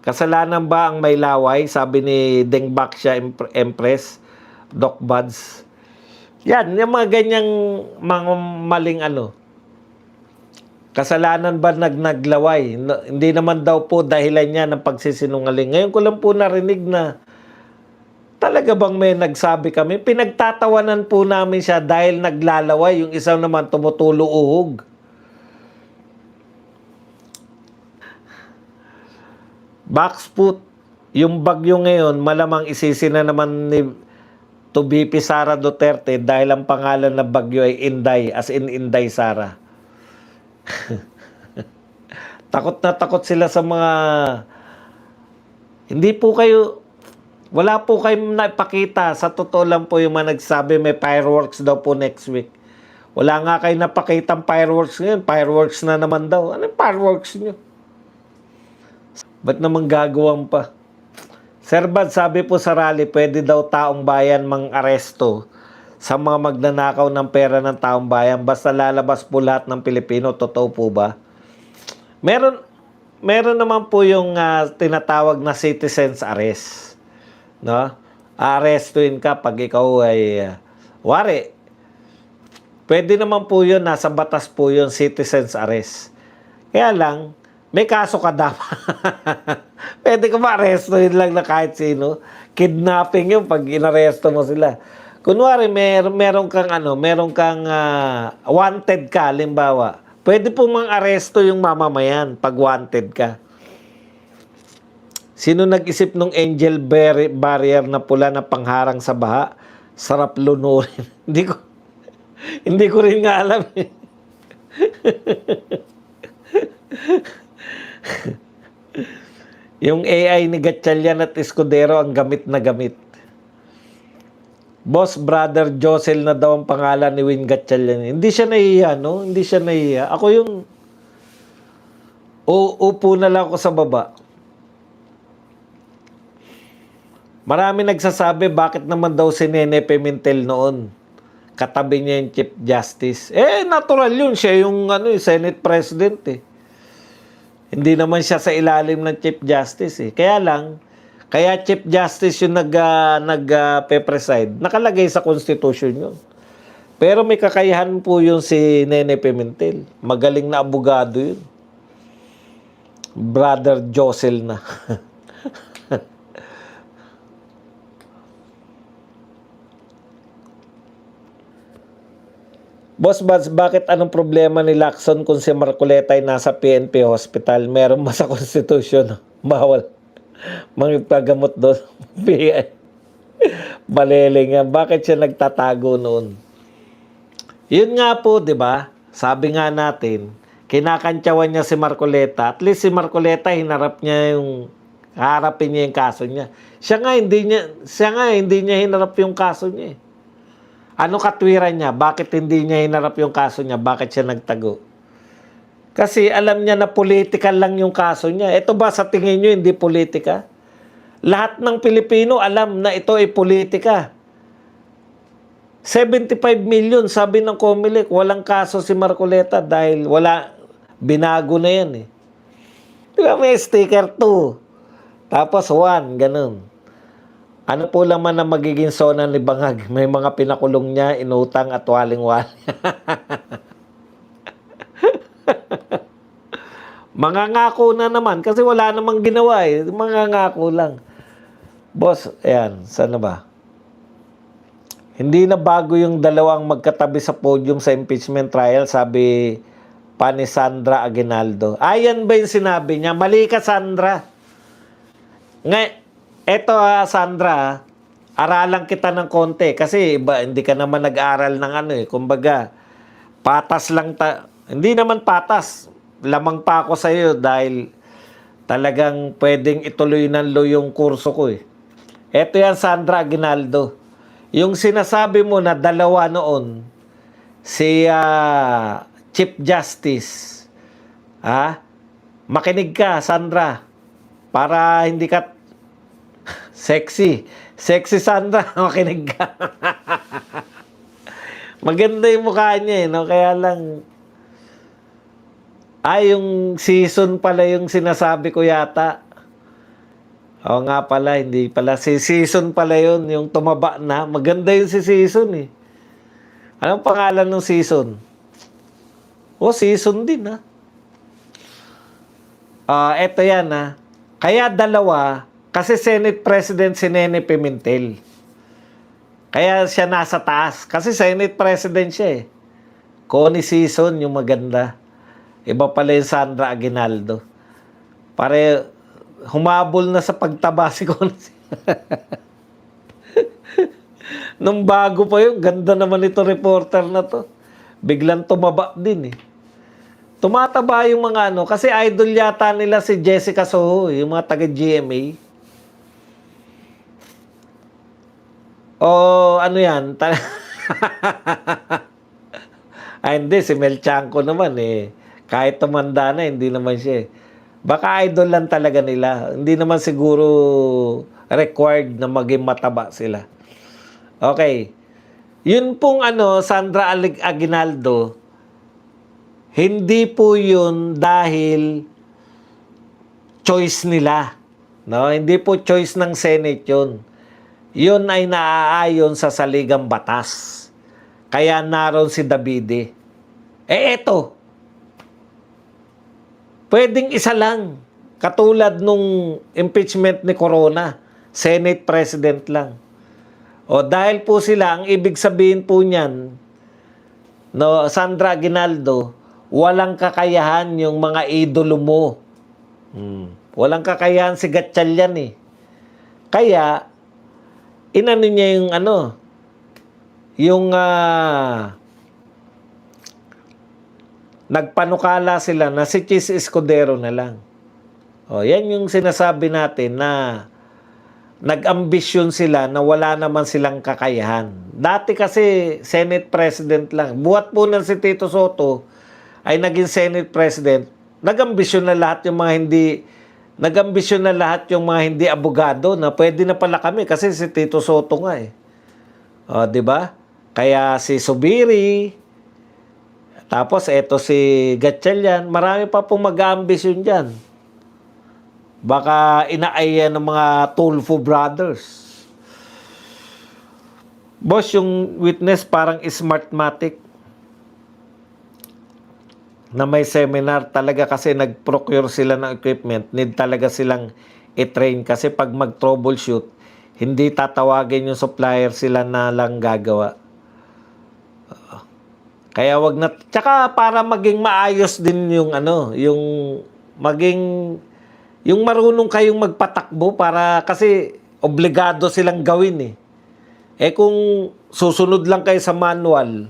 Kasalanan ba ang may laway? Sabi ni Deng Baksha Empress, Doc Buds. Yan, yung mga ganyang mga maling ano. Kasalanan ba naglaway? Hindi naman daw po dahilan niya ng pagsisinungaling. Ngayon ko lang po narinig na talaga bang may nagsabi kami? Pinagtatawanan po namin siya dahil naglalaway. Yung isang naman tumutulo uhog. Backfoot, yung bagyo ngayon, malamang isisina naman ni to BP Sara Duterte dahil ang pangalan ng bagyo ay Inday, as in Inday Sara. Takot na takot sila sa mga... Hindi po kayo... Wala po kayong napakita. Sa totoo lang po yung mga nagsabi may fireworks daw po next week. Wala nga kayo napakitang fireworks ngayon. Fireworks na naman daw. Anong fireworks nyo? Ba't naman gagawin pa? Sir Bad, sabi po sa rally, pwede daw taong bayan mang-aresto sa mga magnanakaw ng pera ng taong bayan basta lalabas po lahat ng Pilipino. Totoo po ba? Meron naman po yung tinatawag na citizen's arrest. No? Arestuin ka pag ikaw ay wari. Pwede naman po yun, nasa batas po yun, citizen's arrest. Kaya lang, may kaso ka dapat. Pwede ka ma-arestuin lang na kahit sino. Kidnapping yun pag inaresto mo sila. Kunwari, meron kang wanted ka, limbawa. Pwede po mang-aresto yung mamamayan pag wanted ka. Sino nag-isip ng angel barrier na pula na pangharang sa baha? Sarap lunurin. Hindi ko rin nga alam eh. Yung AI ni Gatchalian at Escudero ang gamit na gamit. Boss Brother Josel na daw ang pangalan ni Win Gatchalian. Hindi siya nahihiya, no? Hindi siya nahihiya. Ako yung upo na lang ako sa baba. Marami nagsasabi bakit naman daw si Nene Pimentel noon. Katabi niya yung Chief Justice. Natural yun. Siya yung Senate President eh. Hindi naman siya sa ilalim ng Chief Justice eh. Kaya Chief Justice yung nag-preside. Nakalagay sa Constitution yun. Pero may kakayahan po yung si Nene Pimentel. Magaling na abogado yun. Brother Josel na. Boss Buds, bakit anong problema ni Lacson kung si Marcoleta ay nasa PNP hospital? Meron ba sa Constitution? Bawal. Mangipaggamot doon. Baleling yan. Bakit siya nagtatago noon? Yun nga po, di ba? Sabi nga natin, kinakantyawan niya si Marcoleta. At least si Marcoleta, harapin niya yung kaso niya. Siya nga, hindi niya hinarap yung kaso niya eh. Ano katwiran niya? Bakit hindi niya hinarap yung kaso niya? Bakit siya nagtago? Kasi alam niya na political lang yung kaso niya. Ito ba sa tingin niyo hindi politika? Lahat ng Pilipino alam na ito ay politika. 75 million, sabi ng Comelec, walang kaso si Marcoleta dahil binago na yan eh. Diba may sticker 2, tapos 1, ganun. Ano po laman na magiging sona ni Bangag? May mga pinakulong niya, inutang at waling-wali. Mangangako na naman kasi wala namang ginawa eh. Mangangako lang. Boss, ayan, sana ba? Hindi na bago yung dalawang magkatabi sa podium sa impeachment trial, sabi pa ni Sandra Aguinaldo. Ayan ba yung sinabi niya? Mali ka, Sandra. Eto Sandra, aralan kita ng konti kasi hindi ka naman nag-aral ng kumbaga, patas lang hindi naman patas. Lamang pa ako sa iyo dahil talagang pwedeng ituloy ng yung kurso ko eh. Eto yan Sandra Aguinaldo. Yung sinasabi mo na dalawa noon, si Chief Justice, makinig ka Sandra, para hindi ka sexy Sandra, makinig ka. Maganda yung mukha niya no? Kaya lang yung season pala yung sinasabi ko yata. Oo nga pala, hindi pala. Si Season pala yun, yung tumaba na. Maganda yung si Season eh. Anong pangalan ng Season? Oh, Season din ha. Eto yan ha. Kaya dalawa, kasi Senate President si Nene Pimentel. Kaya siya nasa taas. Kasi Senate President siya eh. Connie Season yung maganda. Iba pala yung Sandra Aguinaldo. Pare, humabol na sa pagtaba si Connie. Nung bago pa yun, ganda naman ito reporter na to. Biglang tumaba din eh. Tumataba yung mga ano, kasi idol yata nila si Jessica Soho, yung mga taga-GMA. O ano yan? Ay hindi, si Mel Chanco naman eh. Kahit tumanda na, hindi naman siya eh. Baka idol lang talaga nila. Hindi naman siguro required na maging mataba sila. Okay. Yun pong ano, Sandra Aguinaldo, hindi po yun dahil choice nila. No? Hindi po choice ng Senate yun. Yun ay naaayon sa saligang batas. Kaya naroon si Davide. Eto. Pwedeng isa lang. Katulad nung impeachment ni Corona. Senate President lang. O dahil po sila, ang ibig sabihin po niyan, no, Sandra Aguinaldo, walang kakayahan yung mga idolo mo. Walang kakayahan si Gatchalian eh. Kaya, inano niya yung ano, yung nagpanukala sila na si Chis Escudero na lang. O, yan yung sinasabi natin na nag-ambisyon sila na wala naman silang kakayahan. Dati kasi Senate President lang. Buhat po na si Tito Soto ay naging Senate President, nag-ambisyon na lahat yung mga hindi abogado na pwede na pala kami kasi si Tito Soto nga eh. O, di ba? Kaya si Subiri, tapos eto si Gatchalian, marami pa pong mag-ambisyon diyan. Baka inaaya ng mga Tulfo brothers. Boss, yung witness parang smartmatic na may seminar talaga kasi nag-procure sila ng equipment. Need talaga silang i-train kasi pag mag-troubleshoot, hindi tatawagin yung supplier, sila na lang gagawa. Kaya wag na, tsaka para maging maayos din yung ano, yung maging yung marunong kayong magpatakbo para kasi obligado silang gawin eh. Eh kung susunod lang kayo sa manual,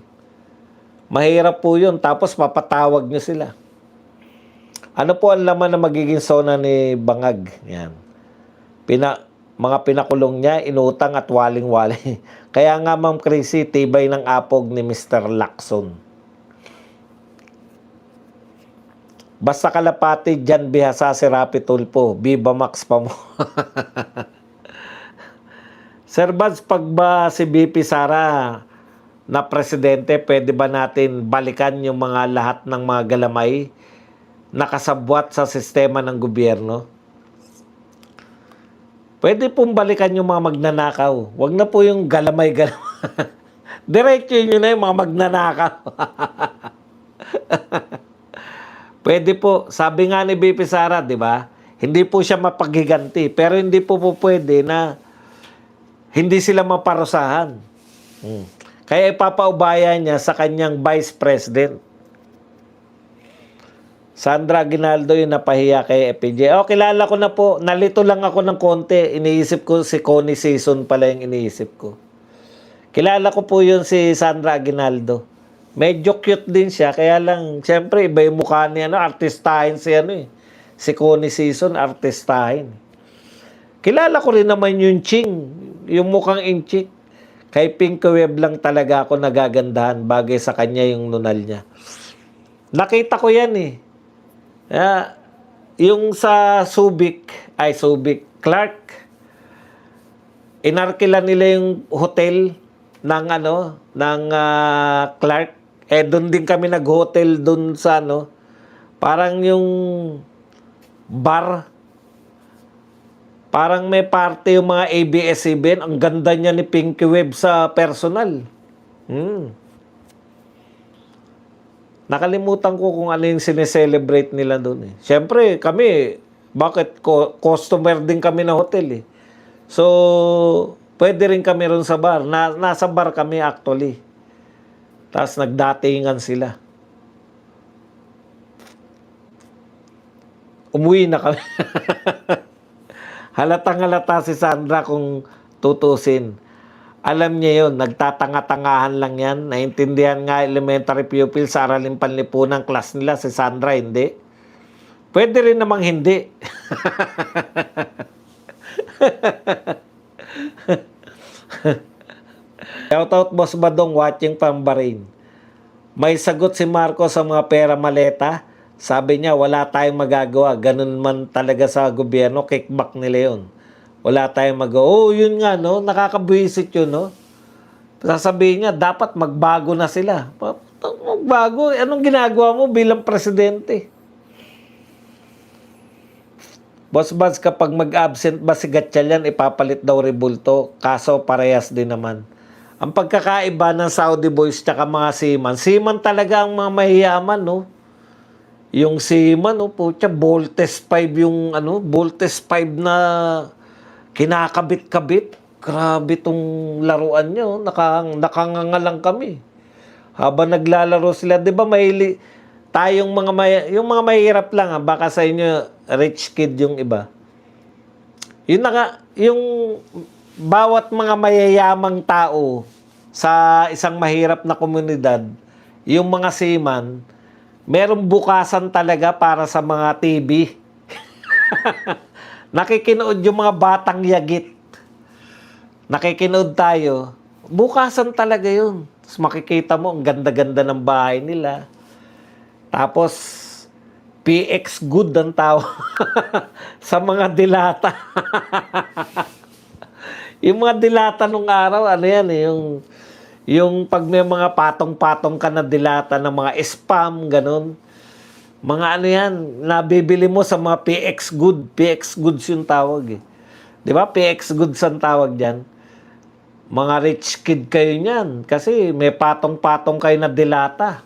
mahirap po yun. Tapos papatawag nyo sila. Ano po ang laman na magiging sona ni Bangag? Yan. Mga pinakulong niya, inutang at waling-wali. Kaya nga Ma'am Chrissy, tibay ng apog ni Mr. Lacson. Basta kalapati dyan bihasa si Rapi Tulfo. Viva Max pa mo. Sir Bads, pag ba si BP Sara na presidente, pwede ba natin balikan yung mga lahat ng mga galamay na kasabwat sa sistema ng gobyerno? Pwede pong balikan yung mga magnanakaw. Huwag na po yung galamay-galamay. Diretso nyo na yung mga magnanakaw. Pwede po, sabi nga ni BP Sara, di ba? Hindi po siya mapaghiganti, pero hindi po pwede na hindi sila maparusahan. Kaya ipapaubaya niya sa kanyang Vice President. Sandra Aguinaldo yung napahiya kay FPJ. Oh, kilala ko na po. Nalito lang ako ng konti. Iniisip ko si Connie Season pala yung iniisip ko. Kilala ko po yun si Sandra Aguinaldo. Medyo cute din siya, kaya lang, siyempre, iba yung mukha niya, artistahin si si Connie Season, artistahin. Kilala ko rin naman yung Ching, yung mukhang inchik. Kay Pink Web lang talaga ako nagagandahan, bagay sa kanya yung nunal niya. Nakita ko yan eh. Yung sa Subic, Clark, inarkila nila yung hotel ng Clark. Doon din kami nag-hotel doon sa parang yung bar. Parang may party yung mga ABS-CBN. Ang ganda niya ni Pinky Web sa personal. Nakalimutan ko kung ano yung sineselebrate nila doon eh. Siyempre, kami, bakit customer din kami na hotel eh. So, pwede rin kami ron sa bar. Nasa bar kami actually. Tapos nagdatingan sila. Umuwi na kami. Halatang halata si Sandra kung tutusin. Alam niya yun, nagtatanga-tangahan lang yan. Naintindihan nga elementary pupil sa Araling Panlipunan class nila, si Sandra, hindi. Pwede rin namang hindi. Shoutout Boss Badong watching from Bahrain. May sagot si Marco sa mga pera maleta. Sabi niya, wala tayong magagawa. Ganun man talaga sa gobyerno, kickback nila yun. Wala tayong magawa. Oh, yun nga, no? Nakakabwisit yun, no? Sasabihin niya, dapat magbago na sila. Magbago? Anong ginagawa mo bilang presidente? Boss Buds, kapag mag-absent ba si Gatchalian, ipapalit daw rebulto. Kaso, parehas din naman. Ang pagkakaiba ng Saudi boys tsaka mga seaman, seaman talaga ang mga mahiyaman, no? Yung seaman, no? Pucha, Voltes 5 yung, Voltes 5 na kinakabit-kabit. Grabe tong laruan nyo. Nakangangalang kami. Habang naglalaro sila, di ba tayong yung mga mahirap lang, baka sa inyo, rich kid yung iba. Yung bawat mga mayayamang tao sa isang mahirap na komunidad, yung mga seaman, merong bukasan talaga para sa mga TV. Nakikinood yung mga batang yagit. Nakikinood tayo. Bukasan talaga yun. Tapos makikita mo, ang ganda-ganda ng bahay nila. Tapos, PX good ang tao sa mga dilata. Yung mga dilata nung araw, ano yan eh, yung pag may mga patong-patong ka na dilata ng mga spam, ganun. Mga ano yan, nabibili mo sa mga PX good. PX goods yung tawag eh. Di ba? PX goods ang tawag dyan. Mga rich kid kayo niyan. Kasi may patong-patong kayo na dilata.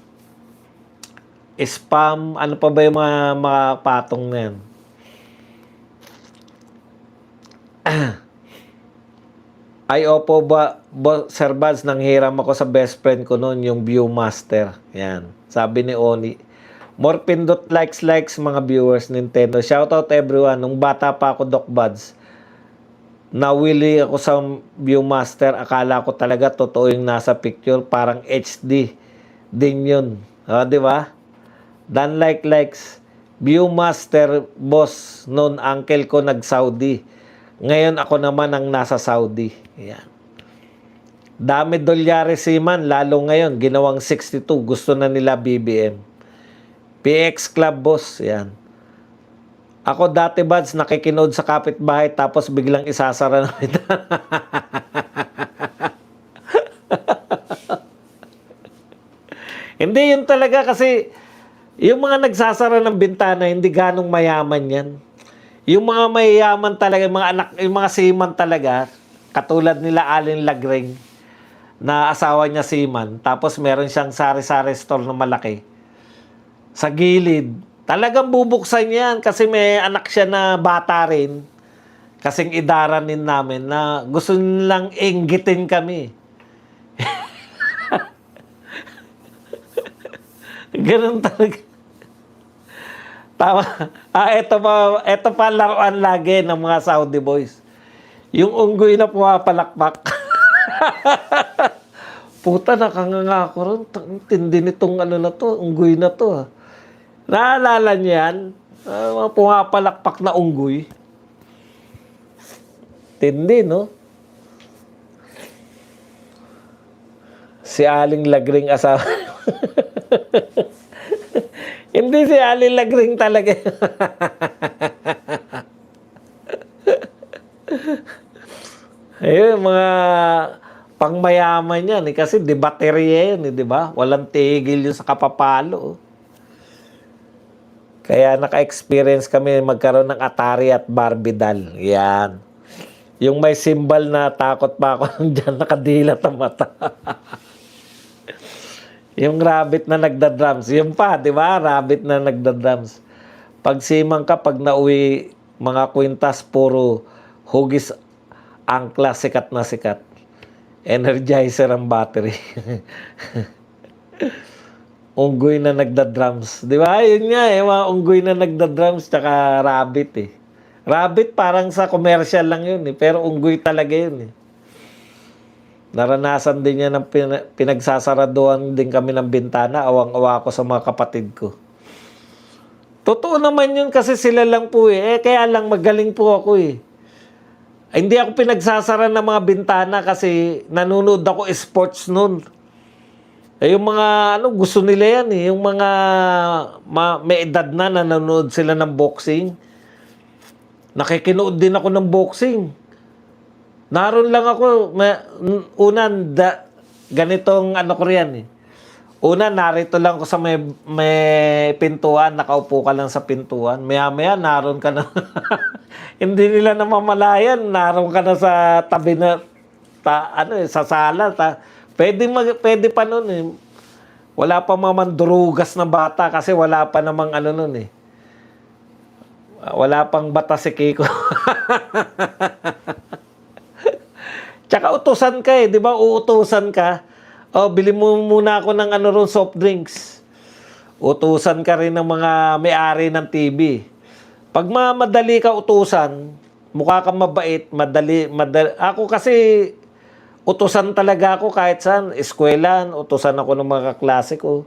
Spam, ano pa ba yung mga patong na yan? Ay, opo ba, Sir Buds, nanghiram ako sa best friend ko noon, yung Viewmaster. Yan. Sabi ni Oni. More pindot likes mga viewers Nintendo. Shoutout everyone. Nung bata pa ako, Doc Buds, nawili ako sa Viewmaster. Akala ko talaga totoo yung nasa picture. Parang HD din yun. Di ba? Dan likes. Viewmaster boss noon, uncle ko nag-Saudi. Ngayon ako naman ang nasa Saudi. Yan. Dami dolyari seaman, lalo ngayon, ginawang 62. Gusto na nila BBM. PX Club boss, yan. Ako dati, Buds, nakikinood sa kapitbahay tapos biglang isasara na bintana. Hindi, yun talaga kasi yung mga nagsasara ng bintana, hindi ganong mayaman yan. Yung mga mayayaman talaga, yung mga anak, yung mga seaman talaga, katulad nila Alin Lagring, na asawa niya seaman, tapos meron siyang sari-sari store na malaki. Sa gilid, talagang bubuksan yan kasi may anak siya na bata rin. Kasing idaranin namin na gusto nilang inggitin kami. Ganun talaga. Tama. Ito pa laruan lagi ng mga Saudi boys. Yung unggoy na pumapalakpak. Puta, nakanganga ako ron. Tindi nitong ano na to, unggoy na to. Naalala niyo yan? Mga pumapalakpak na unggoy. Tindi, no? Si Aling Lagring asawa. Hindi si Aling Lagring talaga. Ayun, mga pangmayaman yan. Kasi di baterya yan, di ba? Walang tigil yun sa kapapalo. Kaya naka-experience kami magkaroon ng Atari at Barbie doll. Yan. Yung may symbol na takot pa ako dyan, nakadilat ang mata. Yung rabbit na nagda-drums. Yung pa, di ba? Rabbit na nagda-drums. Pag simang ka, pag nauwi, mga kwintas, puro hugis angkla, sikat na sikat. Energizer ang battery. Unggoy na nagda-drums. Di ba? Yun nga eh, mga unggoy na nagda-drums tsaka rabbit eh. Rabbit parang sa commercial lang yun eh, pero unggoy talaga yun eh. Naranasan din niya ng pinagsasaraduhan din kami ng bintana, awang-awa ko sa mga kapatid ko. Totoo naman yun kasi sila lang po eh. Kaya lang magaling po ako eh. Hindi ako pinagsasara ng mga bintana kasi nanonood ako sports noon. Yung mga gusto nila yan eh. Yung mga may edad na nanonood sila ng boxing. Nakikinood din ako ng boxing. Naroon lang ako, ganitong ko riyan eh. Una, narito lang ako sa may pintuan, nakaupo ka lang sa pintuan. Maya-maya, naroon ka na. Hindi nila namamalayan, naroon ka na sa tabi na, sa sala. Pwede pa nun eh. Wala pa mamandurugas na bata kasi wala pa namang nun eh. Wala pang bata si Kiko. Tsaka utusan ka eh, di ba? Uutusan ka. Oh, bili mo muna ako ng ron, soft drinks. Utusan ka rin ng mga may-ari ng TV. Pag madali ka utusan, mukha kang mabait, madali. Ako kasi, utusan talaga ako kahit saan. Eskwelahan, utusan ako ng mga kaklase ko.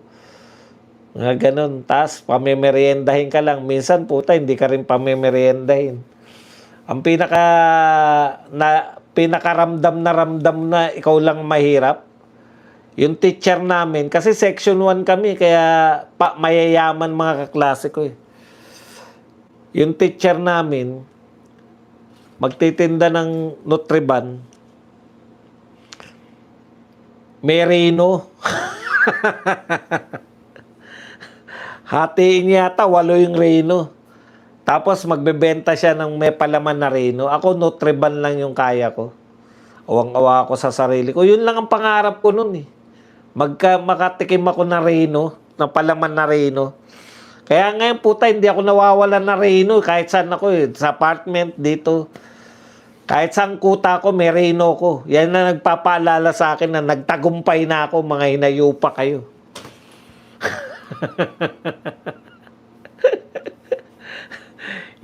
Ganun. Tapos, pamemeriendahin ka lang. Minsan, puta, hindi ka rin pamemeriendahin. Ang pinakaramdam na ikaw lang mahirap, yung teacher namin, kasi section 1 kami, kaya mayayaman mga kaklase ko eh. Yung teacher namin, magtitinda ng Nutriban, may Reno. Hatiin yata, 8 yung Reno. Tapos magbebenta siya ng may palaman na Reno. Ako, Nutriban lang yung kaya ko. Awang-awa ako sa sarili ko. Yun lang ang pangarap ko nun eh. Makatikim ako na Reno, ng palaman na Reno. Kaya ngayon, puta, hindi ako nawawala na Reno. Kahit saan ako eh. Sa apartment, dito. Kahit saan kuta ko, may Reno ko. Yan na nagpapaalala sa akin na nagtagumpay na ako, mga hinayupa kayo.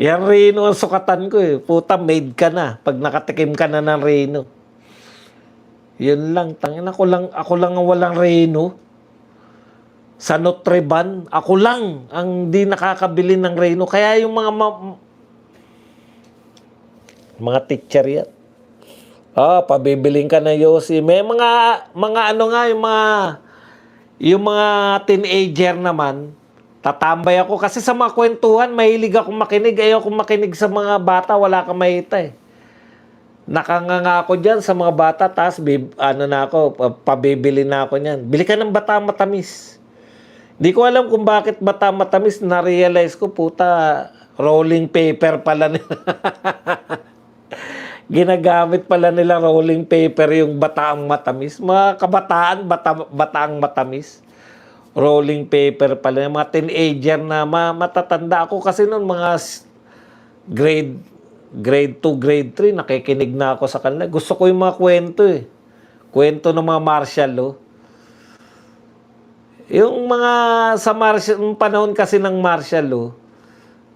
Yan Reno ang sukatan ko eh. Puta, made ka na. Pag nakatikim ka na ng Reno. Yun lang. Tangin, ako lang ang walang Reno. Sa Nutriban, ako lang ang di nakakabili ng Reno. Kaya yung mga teacher yan. Pabibiling ka na Yossi. May mga yung mga teenager naman, tatambay ako kasi sa mga kwentuhan, mahilig akong makinig. Ayaw akong makinig sa mga bata, wala kang mahita eh. Nakanganga ako dyan sa mga bata, tapos pabibili na ako niyan. Bili ka ng bata matamis. Di ko alam kung bakit bata matamis, na-realize ko, puta, rolling paper pala nila. Ginagamit pala nila rolling paper yung bataang matamis. Mga kabataan, bataang matamis. Rolling paper pala. Yung mga teenager na matatanda ako kasi noon mga grade 2, grade 3, nakikinig na ako sa kanila. Gusto ko yung mga kwento eh. Kwento ng mga martial law. Yung mga yung panahon kasi ng martial law,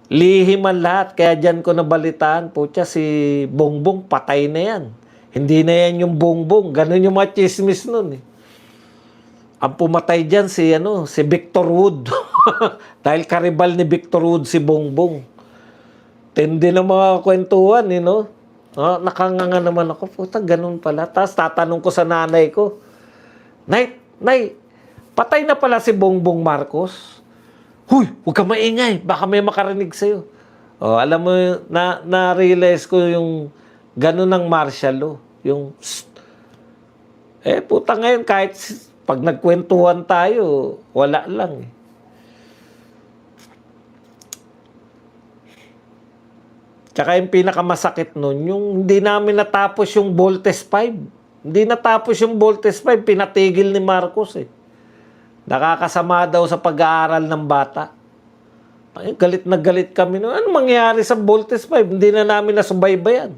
lihim ang lahat. Kaya dyan ko nabalitaan, putya, si Bongbong patay na yan. Hindi na yan yung Bongbong. Ganun yung mga chismis nun eh. Ang pumatay dyan si Victor Wood. Dahil karibal ni Victor Wood si Bongbong. Tindi ng mga kwentuhan, no? Nakanganga naman ako. Puta, ganun pala. Tapos tatanong ko sa nanay ko, Nay, patay na pala si Bongbong Marcos. Huy, huwag ka maingay. Baka may makarinig sa'yo. Alam mo, na-realize ko yung ganun ng martial law. Yung, puta ngayon, kahit pag nagkwentuhan tayo, wala lang eh. Tsaka yung pinakamasakit nun, yung hindi namin natapos yung Voltes 5. Hindi natapos yung Voltes 5, pinatigil ni Marcos eh. Nakakasama daw sa pag-aaral ng bata. Ay, galit na galit kami. No? Ano mangyayari sa Voltes 5? Hindi na namin nasubaybayan.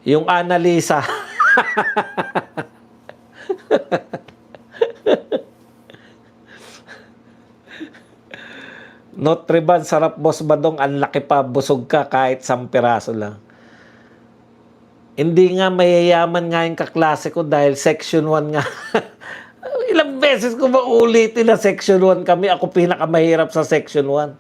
Yung analisa. Nutriban, sarap boss badong, ang laki pa, busog ka kahit 1 piraso lang. Hindi nga mayayaman nga yung kaklase ko dahil section 1 nga. Ilang beses ko ba ulitin na section 1 kami? Ako pinakamahirap sa section 1.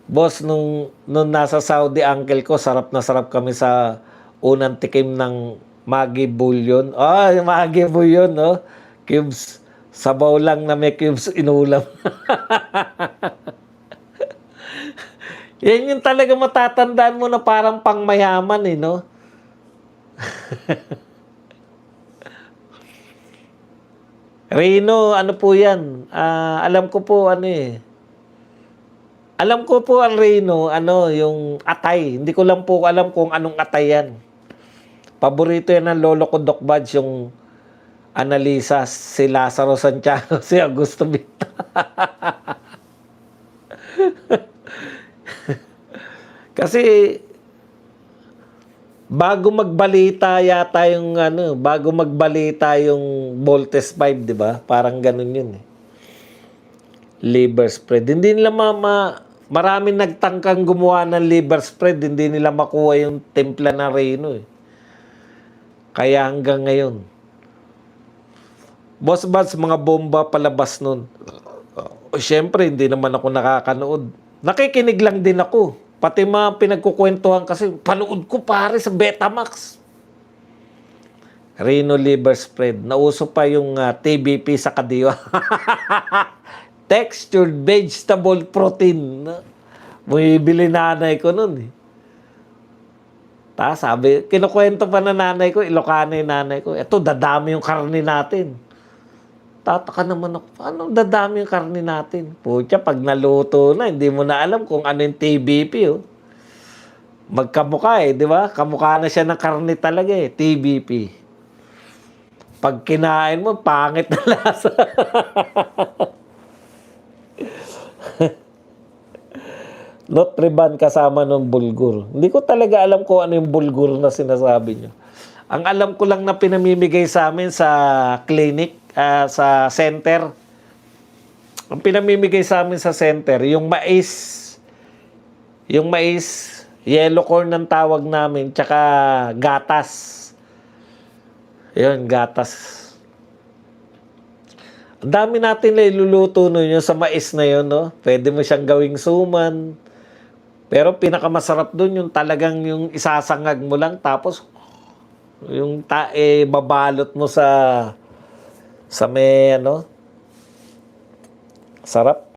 Boss, nung nasa Saudi uncle ko, sarap na sarap kami sa unang tikim ng Maggi Bouillon. Ah, yung Maggi Bouillon, no? Cubes. Sabaw lang na may cubes inulam. Yan yung talaga matatandaan mo na parang pangmayaman eh, no? Reno, ano po yan? Alam ko po ano eh. Alam ko po ang Reno, ano, yung atay. Hindi ko lang po alam kung anong atay yan. Paborito yan ng lolo ko, Doc Badge, yung analisa, si Lazaro Santiago, si Augusto Vita. Kasi bago magbalita yata yung ano, bago magbalita yung Voltes 5, 'di ba? Parang ganun 'yun eh. Liver spread. Hindi nila maraming nagtangkang gumawa ng liver spread, hindi nila makuha yung timpla na Reno eh. Kaya hanggang ngayon. Boss Bads, mga bomba palabas nun. Siyempre, hindi naman ako nakakanood. Nakikinig lang din ako. Pati mga pinagkukwentuhan kasi, panood ko pare sa Betamax. Reno liver spread. Nauso pa yung TBP sa kadiwa. Textured vegetable protein. Bumibili nanay ko nun eh. Sabi, kinukwento pa na nanay ko, Ilocano yung nanay ko. Ito, dadami yung karne natin. Tataka naman ako, paano dadami yung karne natin? Pucha, pag naluto na, hindi mo na alam kung ano yung TBP, oh. Magkamukha eh, di ba? Kamukha na siya ng karne talaga eh, TBP. Pag kinain mo, pangit na lasa. Nutriban kasama ng bulgur. Hindi ko talaga alam kung ano yung bulgur na sinasabi nyo. Ang alam ko lang na pinamimigay sa amin sa clinic, sa center. Ang pinamimigay sa amin sa center, yung mais, yellow corn ng tawag namin, tsaka gatas. Yun, gatas. Ang dami natin na iluluto nun yung sa mais na yun, no? Pwede mo siyang gawing suman. Pero pinakamasarap dun yung talagang yung isasangag mo lang, tapos yung babalot mo sa may ano, sarap.